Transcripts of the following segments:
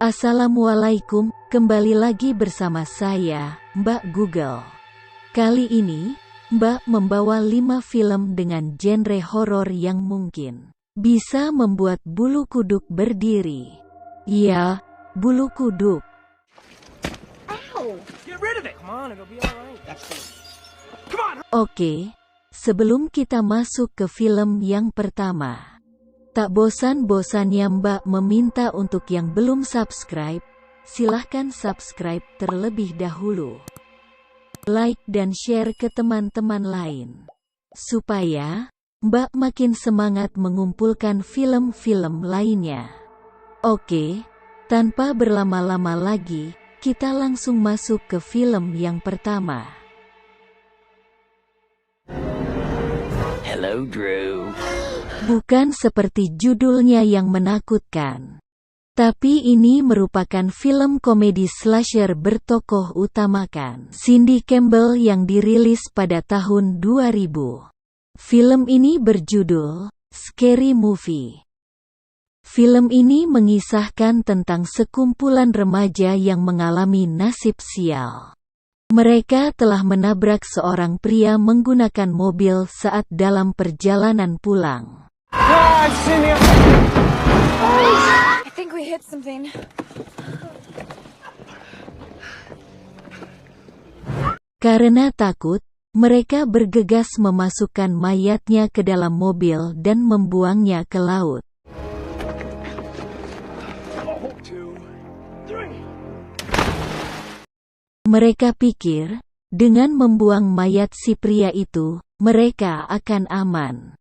Assalamualaikum, kembali lagi bersama saya, Mbak Google. Kali ini, Mbak membawa 5 film dengan genre horor yang mungkin bisa membuat bulu kuduk berdiri. Ya, bulu kuduk. Oke, sebelum kita masuk ke film yang pertama, tak bosan-bosannya Mbak meminta untuk yang belum subscribe, silahkan subscribe terlebih dahulu. Like dan share ke teman-teman lain, supaya Mbak makin semangat mengumpulkan film-film lainnya. Oke, tanpa berlama-lama lagi, kita langsung masuk ke film yang pertama. Hello, Drew. Bukan seperti judulnya yang menakutkan. Tapi ini merupakan film komedi slasher bertokoh utamakan Cindy Campbell yang dirilis pada tahun 2000. Film ini berjudul Scary Movie. Film ini mengisahkan tentang sekumpulan remaja yang mengalami nasib sial. Mereka telah menabrak seorang pria menggunakan mobil saat dalam perjalanan pulang. I think we hit something. Karena takut, mereka bergegas memasukkan mayatnya ke dalam mobil dan membuangnya ke laut. Mereka pikir, dengan membuang mayat si pria itu, mereka akan aman.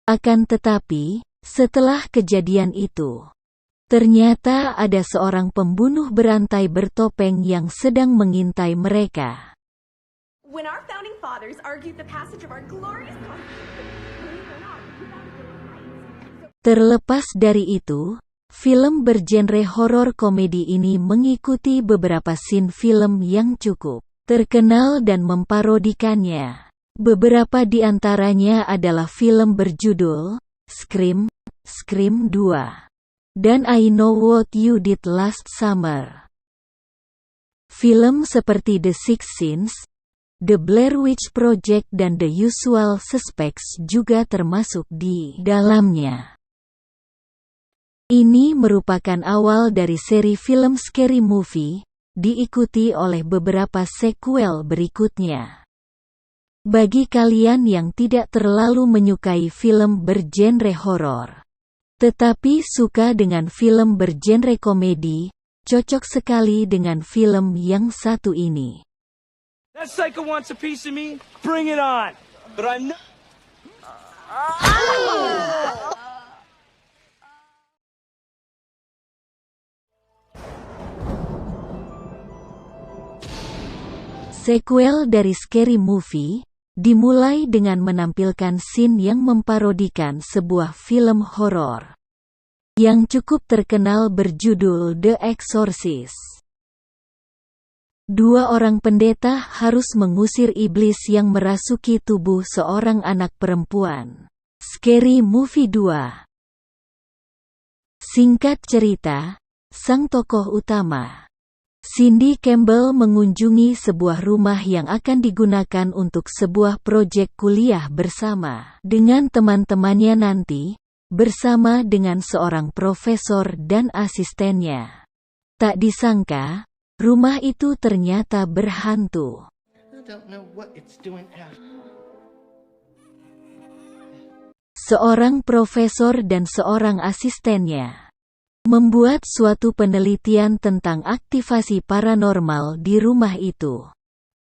Akan tetapi, setelah kejadian itu, ternyata ada seorang pembunuh berantai bertopeng yang sedang mengintai mereka. When our founding fathers argued the passage of our glorious Constitution, believe it or not, without a Bill of Rights. Terlepas dari itu, film bergenre horor komedi ini mengikuti beberapa scene film yang cukup terkenal dan memparodikannya. Beberapa di antaranya adalah film berjudul Scream, Scream 2, dan I Know What You Did Last Summer. Film seperti The Sixth Sense, The Blair Witch Project dan The Usual Suspects juga termasuk di dalamnya. Ini merupakan awal dari seri film Scary Movie, diikuti oleh beberapa sequel berikutnya. Bagi kalian yang tidak terlalu menyukai film bergenre horor, tetapi suka dengan film bergenre komedi, cocok sekali dengan film yang satu ini. That psycho wants a piece of me? Bring it on! But I'm not... Sequel dari Scary Movie dimulai dengan menampilkan scene yang memparodikan sebuah film horor yang cukup terkenal berjudul The Exorcist. Dua orang pendeta harus mengusir iblis yang merasuki tubuh seorang anak perempuan. Scary Movie 2. Singkat cerita, sang tokoh utama, Cindy Campbell, mengunjungi sebuah rumah yang akan digunakan untuk sebuah proyek kuliah bersama dengan teman-temannya nanti, bersama dengan seorang profesor dan asistennya. Tak disangka, rumah itu ternyata berhantu. Seorang profesor dan seorang asistennya membuat suatu penelitian tentang aktivasi paranormal di rumah itu.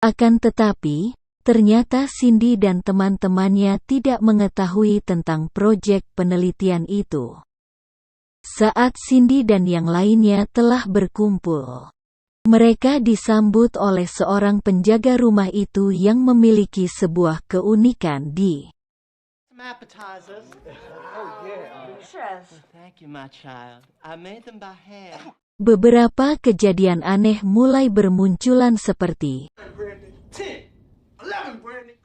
Akan tetapi, ternyata Cindy dan teman-temannya tidak mengetahui tentang proyek penelitian itu. Saat Cindy dan yang lainnya telah berkumpul, mereka disambut oleh seorang penjaga rumah itu yang memiliki sebuah keunikan di appetizers. Oh, yeah. Thank you, my child. I made them by hand. beberapa kejadian aneh mulai bermunculan seperti 10, 11, Brandy.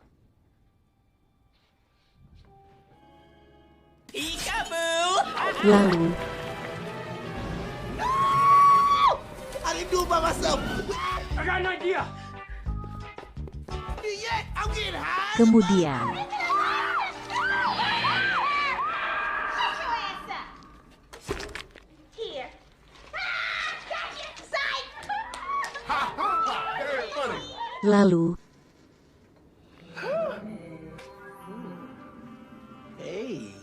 Peekaboo! lalu myself. I got an idea. Yeah, I'm getting high. Kemudian, Here. Very funny. lalu, Hey.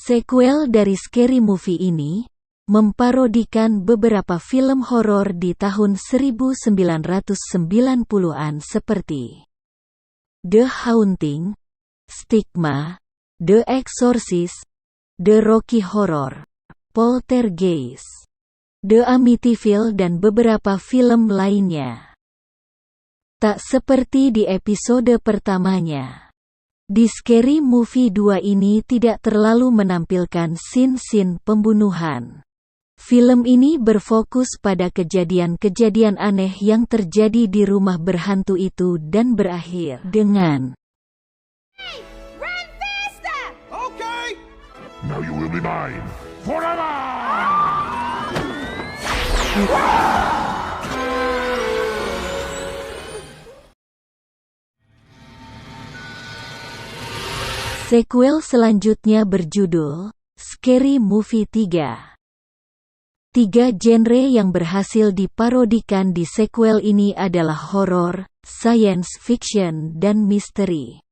sequel dari Scary Movie ini memparodikan beberapa film horor di tahun 1990-an seperti The Haunting, Stigma, The Exorcist, The Rocky Horror, Poltergeist, The Amityville dan beberapa film lainnya. Tak seperti di episode pertamanya, di Scary Movie 2 ini tidak terlalu menampilkan scene-scene pembunuhan. Film ini berfokus pada kejadian-kejadian aneh yang terjadi di rumah berhantu itu dan berakhir dengan Run faster! Okay. Now you will be mine forever! sequel selanjutnya berjudul Scary Movie 3. Tiga genre yang berhasil diparodikan di sequel ini adalah horor, science fiction dan misteri.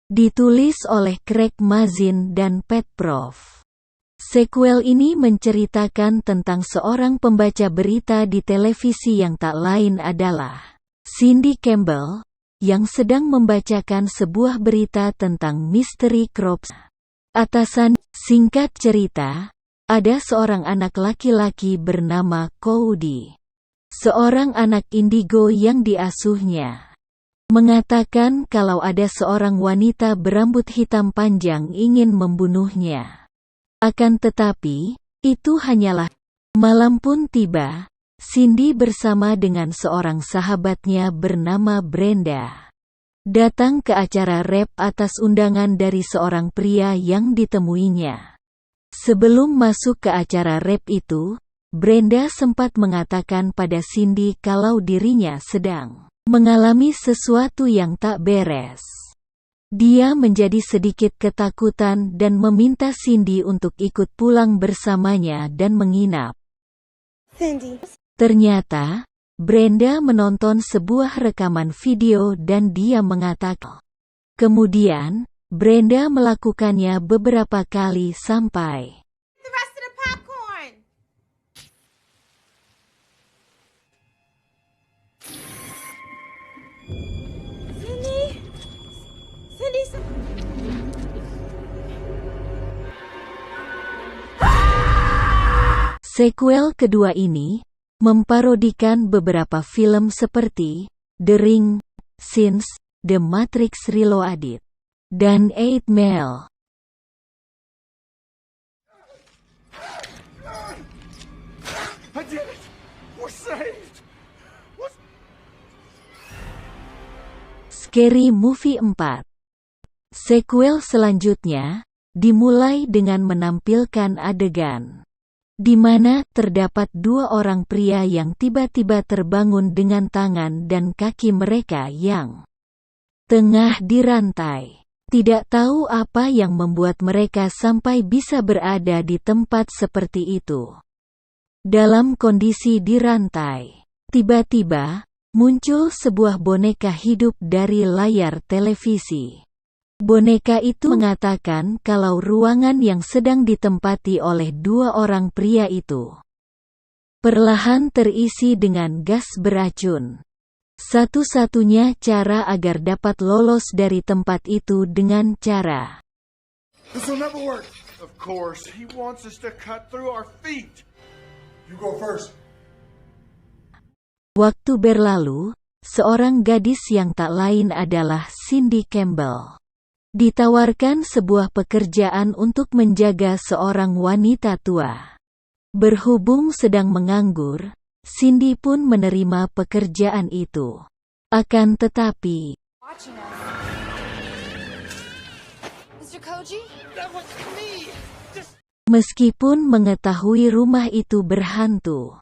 Ditulis oleh Craig Mazin dan Pat Prof. Sequel ini menceritakan tentang seorang pembaca berita di televisi yang tak lain adalah Cindy Campbell, yang sedang membacakan sebuah berita tentang misteri Crops. Atasan, singkat cerita, ada seorang anak laki-laki bernama Cody. Seorang anak indigo yang diasuhnya. Mengatakan kalau ada seorang wanita berambut hitam panjang ingin membunuhnya. Akan tetapi, itu hanyalah. Malam pun tiba, Cindy bersama dengan seorang sahabatnya bernama Brenda datang ke acara rap atas undangan dari seorang pria yang ditemuinya. Sebelum masuk ke acara rap itu, Brenda sempat mengatakan pada Cindy kalau dirinya sedang mengalami sesuatu yang tak beres. Dia menjadi sedikit ketakutan dan meminta Cindy untuk ikut pulang bersamanya dan menginap. Cindy. Ternyata, Brenda menonton sebuah rekaman video dan dia mengatakan. Kemudian, Brenda melakukannya beberapa kali sampai The rest of the popcorn. Cindy. Cindy. sequel kedua ini memparodikan beberapa film seperti The Ring, Sins, The Matrix Reloaded, dan 8 Mile. I did it. We're saved. Scary Movie 4. Sequel selanjutnya dimulai dengan menampilkan adegan di mana terdapat dua orang pria yang tiba-tiba terbangun dengan tangan dan kaki mereka yang tengah dirantai. Tidak tahu apa yang membuat mereka sampai bisa berada di tempat seperti itu. Dalam kondisi dirantai, tiba-tiba muncul sebuah boneka hidup dari layar televisi. Boneka itu mengatakan kalau ruangan yang sedang ditempati oleh dua orang pria itu perlahan terisi dengan gas beracun. Satu-satunya cara agar dapat lolos dari tempat itu dengan cara This will never work. Of course, he wants us to cut through our feet. You go first. waktu berlalu, seorang gadis yang tak lain adalah Cindy Campbell ditawarkan sebuah pekerjaan untuk menjaga seorang wanita tua. Berhubung sedang menganggur, Cindy pun menerima pekerjaan itu. Akan tetapi, Watching us. Mr. Koji? That was me. Just Meskipun mengetahui rumah itu berhantu,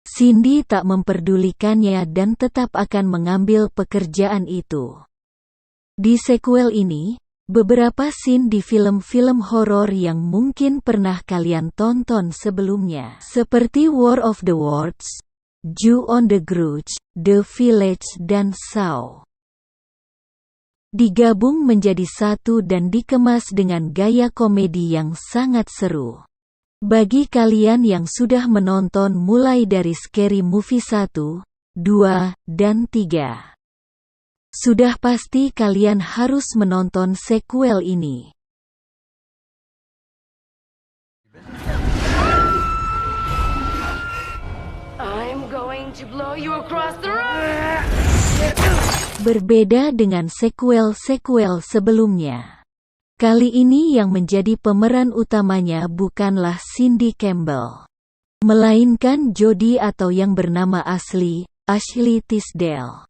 Cindy tak memperdulikannya dan tetap akan mengambil pekerjaan itu. Di sequel ini, beberapa scene di film-film horor yang mungkin pernah kalian tonton sebelumnya, seperti War of the Worlds, Jew on the Grudge, The Village dan Saw, digabung menjadi satu dan dikemas dengan gaya komedi yang sangat seru. Bagi kalian yang sudah menonton mulai dari Scary Movie 1, 2, dan 3, sudah pasti kalian harus menonton sequel ini. I'm going to blow you across the room! Berbeda dengan sequel-sequel sebelumnya, kali ini yang menjadi pemeran utamanya bukanlah Cindy Campbell, melainkan Jodie atau yang bernama asli, Ashley Tisdale.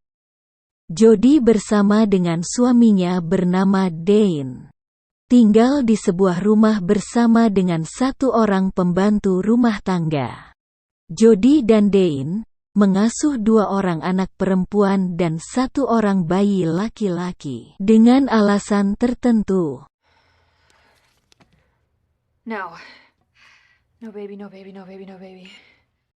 Jodie bersama dengan suaminya bernama Dane tinggal di sebuah rumah bersama dengan satu orang pembantu rumah tangga. Jodie dan Dane mengasuh 2 orang anak perempuan dan 1 orang bayi laki-laki dengan alasan tertentu. No. No baby, no baby, no baby, no baby.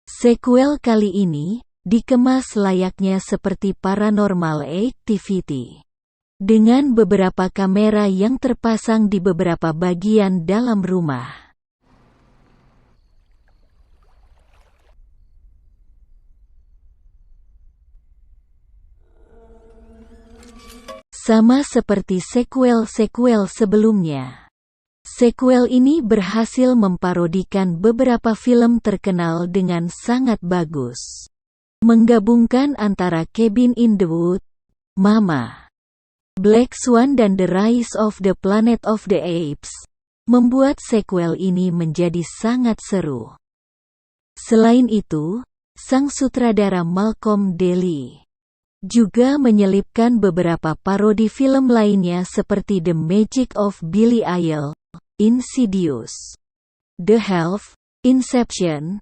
Sequel kali ini dikemas layaknya seperti Paranormal Activity, dengan beberapa kamera yang terpasang di beberapa bagian dalam rumah. Sama seperti sequel-sequel sebelumnya, sequel ini berhasil memparodikan beberapa film terkenal dengan sangat bagus. Menggabungkan antara Cabin in the Woods, Mama, Black Swan dan The Rise of the Planet of the Apes, membuat sequel ini menjadi sangat seru. Selain itu, sang sutradara Malcolm Daly juga menyelipkan beberapa parodi film lainnya seperti The Magic of Billy Idol, Insidious, The Help, Inception,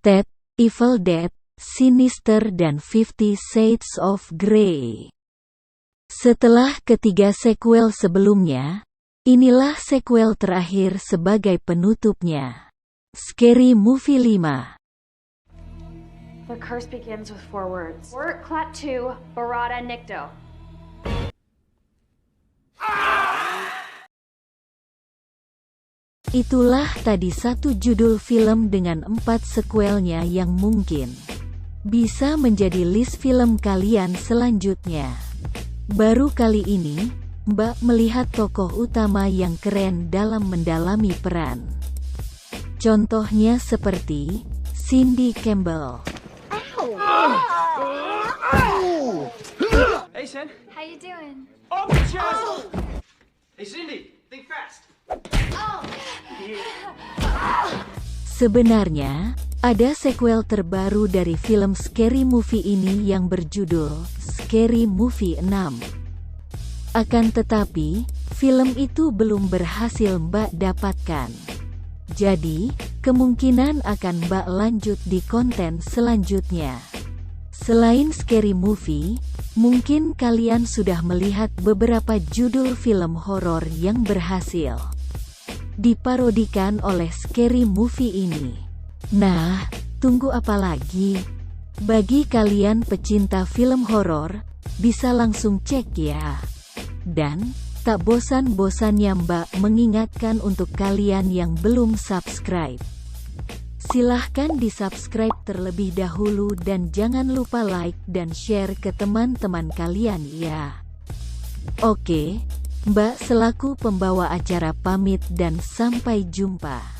Ted, Evil Dead, Sinister dan 50 Shades of Grey. Setelah ketiga sequel sebelumnya, inilah sequel terakhir sebagai penutupnya. Scary Movie 5. The curse begins with 4 words. Wort Clat 2, Barada Nikto. Itulah tadi satu judul film dengan 4 sequelnya yang mungkin bisa menjadi list film kalian selanjutnya. Baru kali ini, Mbak melihat tokoh utama yang keren dalam mendalami peran. Contohnya seperti Cindy Campbell. Hey, Sen. How you doing? Off the chest! Hey, Cindy, think fast. Sebenarnya, ada sequel terbaru dari film Scary Movie ini yang berjudul Scary Movie 6. Akan tetapi, film itu belum berhasil Mbak dapatkan. Jadi, kemungkinan akan Mbak lanjut di konten selanjutnya. Selain Scary Movie, mungkin kalian sudah melihat beberapa judul film horor yang berhasil diparodikan oleh Scary Movie ini. Nah, tunggu apa lagi? Bagi kalian pecinta film horor, bisa langsung cek ya. Dan, tak bosan-bosannya Mbak mengingatkan untuk kalian yang belum subscribe. Silahkan di-subscribe terlebih dahulu dan jangan lupa like dan share ke teman-teman kalian ya. Oke, Mbak selaku pembawa acara pamit dan sampai jumpa.